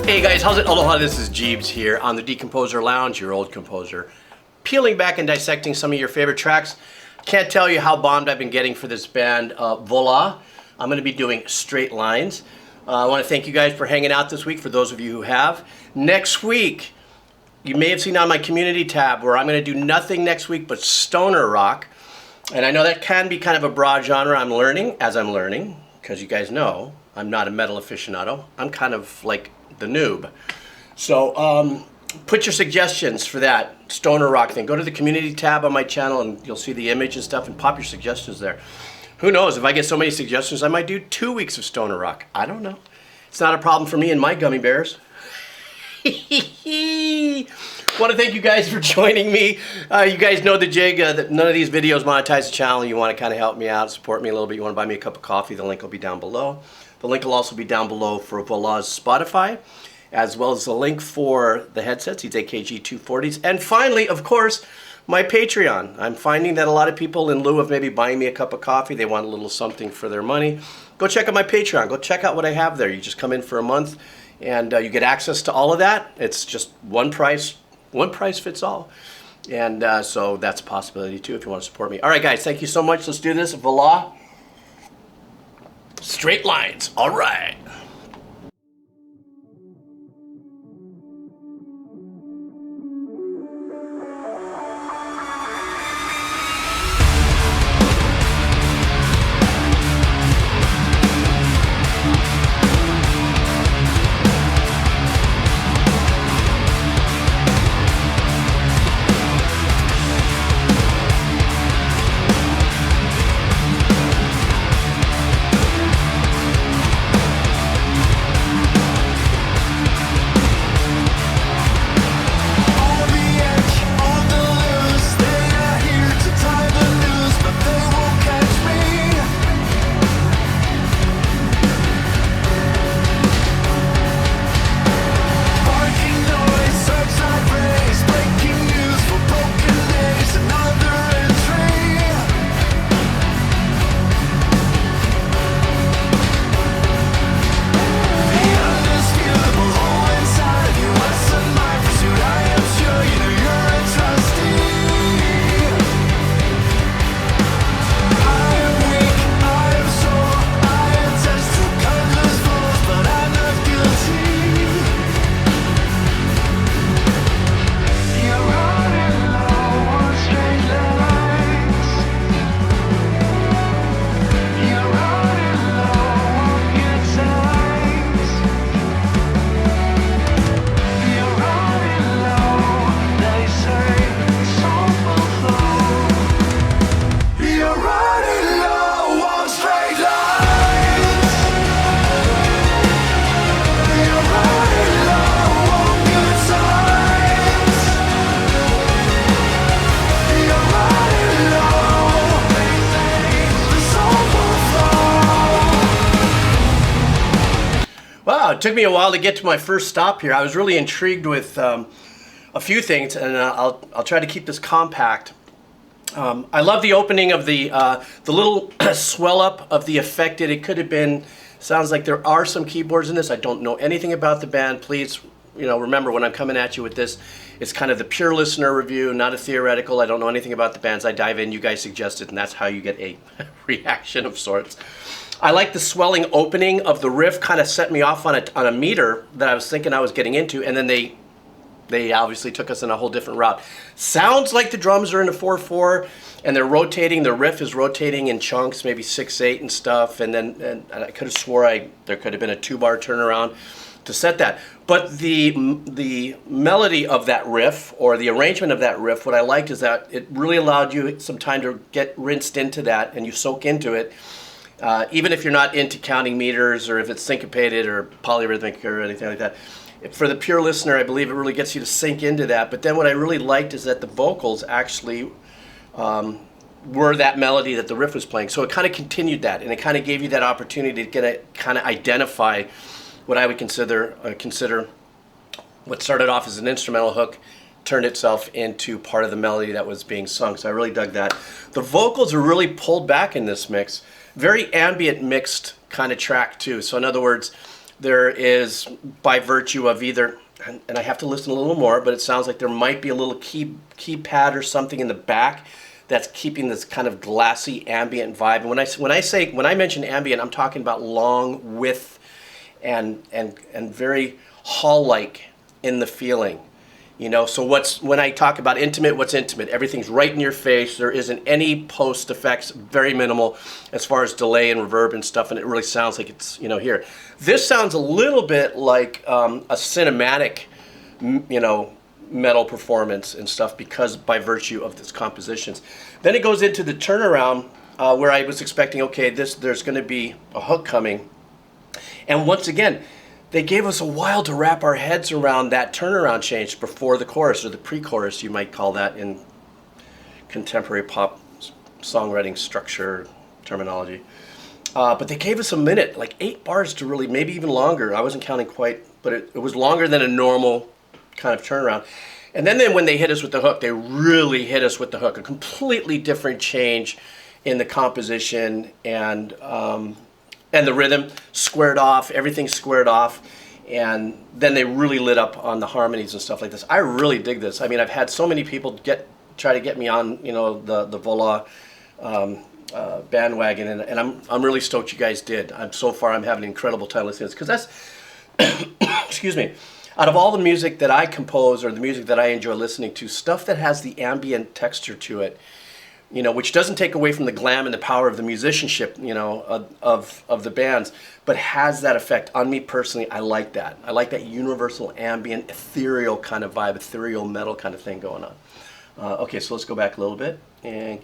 Hey guys, how's it? Aloha, this is Jeeves here on the Decomposer Lounge, your old composer. Peeling back and dissecting some of your favorite tracks. Can't tell you how bombed I've been getting for this band, Vola. I'm gonna be doing straight lines. I wanna thank you guys for hanging out this week, for those of you who have. Next week, you may have seen on my community tab where I'm gonna do nothing next week but stoner rock. And I know that can be kind of a broad genre. I'm learning as I'm learning, because you guys know I'm not a metal aficionado. I'm kind of like the noob. So put your suggestions for that stoner rock thing. Go to the community tab on my channel and you'll see the image and stuff, and pop your suggestions there. Who knows, if I get so many suggestions, I might do 2 weeks of stoner rock. I don't know. It's not a problem for me and my gummy bears. Want to thank you guys for joining me. You guys know the jig, that none of these videos monetize the channel. You want to kind of help me out, support me a little bit. You want to buy me a cup of coffee, the link will be down below. The link will also be down below for Vola's Spotify, as well as the link for the headsets, these AKG 240s. And finally, of course, my Patreon. I'm finding that a lot of people, in lieu of maybe buying me a cup of coffee, they want a little something for their money. Go check out my Patreon. Go check out what I have there. You just come in for a month and you get access to all of that. It's just one price fits all. And so that's a possibility too if you want to support me. All right, guys, thank you so much. Let's do this. Voila. Straight lines. All right. Wow, it took me a while to get to my first stop here. I was really intrigued with a few things, and I'll try to keep this compact. I love the opening of the little swell up of the affected. It could have been, sounds like there are some keyboards in this. I don't know anything about the band. Please, remember when I'm coming at you with this, it's kind of the pure listener review, not a theoretical. I don't know anything about the bands. I dive in, you guys suggest it, and that's how you get a reaction of sorts. I like the swelling opening of the riff, kind of set me off on a meter that I was thinking I was getting into, and then they obviously took us in a whole different route. Sounds like the drums are in a 4/4, and they're rotating. The riff is rotating in chunks, maybe 6/8 and stuff, and I could have swore there could have been a 2-bar turnaround to set that. But the melody of that riff, or the arrangement of that riff, what I liked is that it really allowed you some time to get rinsed into that, and you soak into it. Even if you're not into counting meters, or if it's syncopated or polyrhythmic or anything like that. For the pure listener, I believe it really gets you to sink into that. But then what I really liked is that the vocals actually were that melody that the riff was playing. So it kind of continued that, and it kind of gave you that opportunity to kind of identify what I would consider what started off as an instrumental hook, turned itself into part of the melody that was being sung. So I really dug that. The vocals are really pulled back in this mix. Very ambient mixed kind of track too. So in other words, there is, by virtue of either, and I have to listen a little more, but it sounds like there might be a little keypad or something in the back that's keeping this kind of glassy ambient vibe. And when I mention ambient, I'm talking about long width and very hall-like in the feeling. You know, so when I talk about intimate, what's intimate? Everything's right in your face. There isn't any post effects, very minimal as far as delay and reverb and stuff, and it really sounds like it's, you know, here. This sounds a little bit like a cinematic, you know, metal performance and stuff because by virtue of its compositions. Then it goes into the turnaround where I was expecting, okay, there's going to be a hook coming. And once again, they gave us a while to wrap our heads around that turnaround change before the chorus, or the pre-chorus, you might call that in contemporary pop songwriting structure terminology. But they gave us a minute, like 8 bars to really, maybe even longer. I wasn't counting quite, but it was longer than a normal kind of turnaround. And then when they hit us with the hook, they really hit us with the hook. A completely different change in the composition and the rhythm, squared off, everything squared off, and then they really lit up on the harmonies and stuff like this. I really dig this. I mean, I've had so many people try to get me on, you know, the Vola bandwagon, and I'm really stoked you guys did. So far I'm having an incredible time listening to this, because that's, excuse me, out of all the music that I compose or the music that I enjoy listening to, stuff that has the ambient texture to it, you know, which doesn't take away from the glam and the power of the musicianship, you know, of the bands, but has that effect on me personally. I like that. I like that universal ambient, ethereal kind of vibe, ethereal metal kind of thing going on. Okay, so let's go back a little bit and.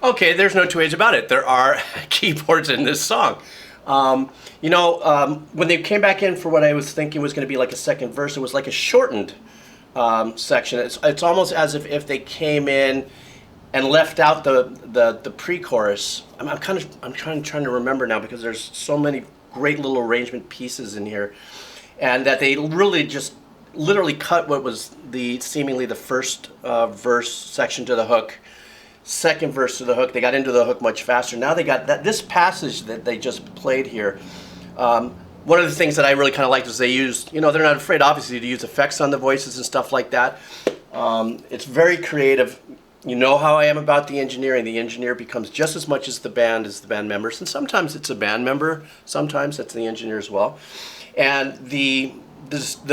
Okay, there's no two ways about it. There are keyboards in this song. You know, when they came back in for what I was thinking was going to be like a second verse, it was like a shortened section. It's almost as if they came in and left out the pre-chorus. I'm trying to remember now, because there's so many great little arrangement pieces in here, and that they really just literally cut what was seemingly the first verse section to the hook. Second verse to the hook. They got into the hook much faster. Now they got this passage that they just played here. One of the things that I really kind of liked was they used, you know, they're not afraid obviously to use effects on the voices and stuff like that. It's very creative. You know how I am about the engineering. The engineer becomes just as much as the band members, and sometimes it's a band member, sometimes it's the engineer as well. And the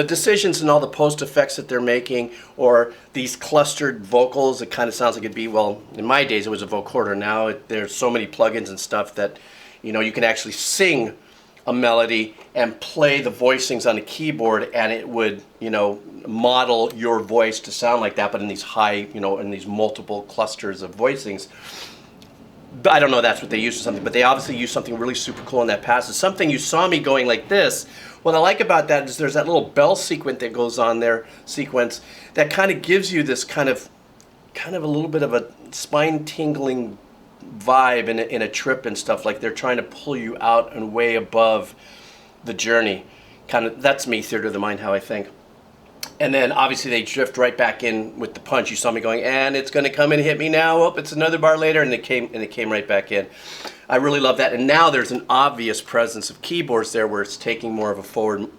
decisions and all the post effects that they're making, or these clustered vocals, it kind of sounds like it'd be, well, in my days it was a vocoder. Now there's so many plugins and stuff that, you know, you can actually sing a melody and play the voicings on a keyboard, and it would, you know, model your voice to sound like that, but in these high, you know, in these multiple clusters of voicings. I don't know, that's what they used or something, but they obviously used something really super cool in that passage. Something you saw me going like this. What I like about that is there's that little bell sequence that goes on there, that kind of gives you this kind of a little bit of a spine tingling vibe in a trip and stuff. Like they're trying to pull you out and way above the journey. Kind of, that's me, theater of the mind, how I think. And then obviously they drift right back in with the punch. You saw me going, and it's going to come and hit me now. Oh, it's another bar later, and it came right back in. I really love that. And now there's an obvious presence of keyboards there where it's taking more of a forward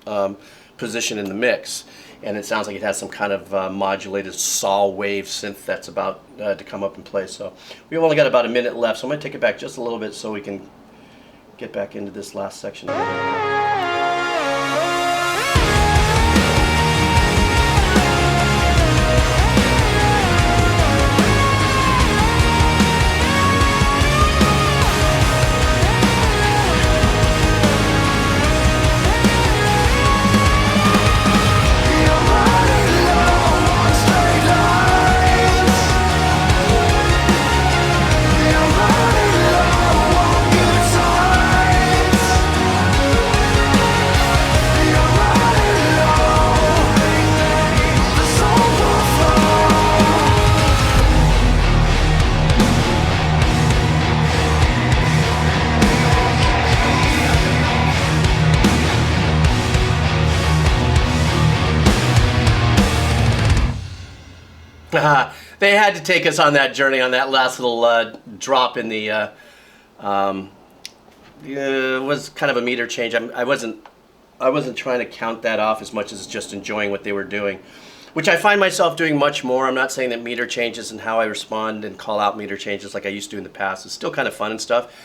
position in the mix. And it sounds like it has some kind of modulated saw wave synth that's about to come up and play. So we've only got about a minute left, so I'm going to take it back just a little bit so we can get back into this last section. They had to take us on that journey on that last little drop in the it was kind of a meter change. I wasn't trying to count that off as much as just enjoying what they were doing, which I find myself doing much more. I'm not saying that meter changes and how I respond and call out meter changes like I used to in the past is still kind of fun and stuff,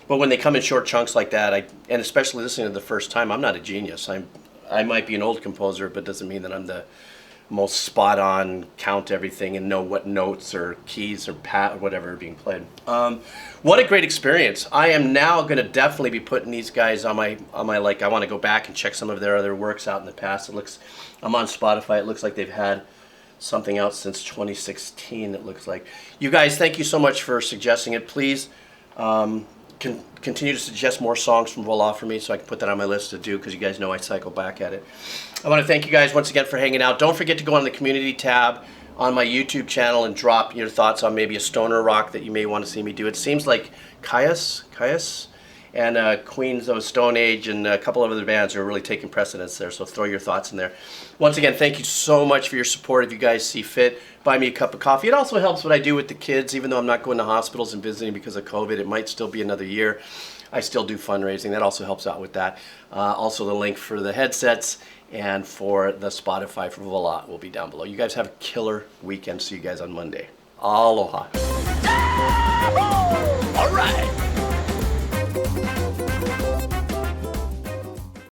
but when they come in short chunks like that, and especially listening to the first time, I'm not a genius. I might be an old composer, but doesn't mean that I'm the most spot on, count everything and know what notes or keys or whatever are being played. What a great experience. I am now going to definitely be putting these guys on my like, I want to go back and check some of their other works out in the past. I'm on Spotify. It looks like they've had something out since 2016, it looks like. You guys, thank you so much for suggesting it. Please continue to suggest more songs from Vola for me so I can put that on my list to do, because you guys know I cycle back at it. I want to thank you guys once again for hanging out. Don't forget to go on the community tab on my YouTube channel and drop your thoughts on maybe a stoner rock that you may want to see me do. It seems like Caius and Queens of Stone Age and a couple of other bands are really taking precedence there, so throw your thoughts in there. Once again, thank you so much for your support. If you guys see fit, buy me a cup of coffee. It also helps what I do with the kids. Even though I'm not going to hospitals and visiting because of COVID, it might still be another year. I still do fundraising. That also helps out with that. Also, the link for the headsets and for the Spotify for Vola will be down below. You guys have a killer weekend. See you guys on Monday. Aloha. All right.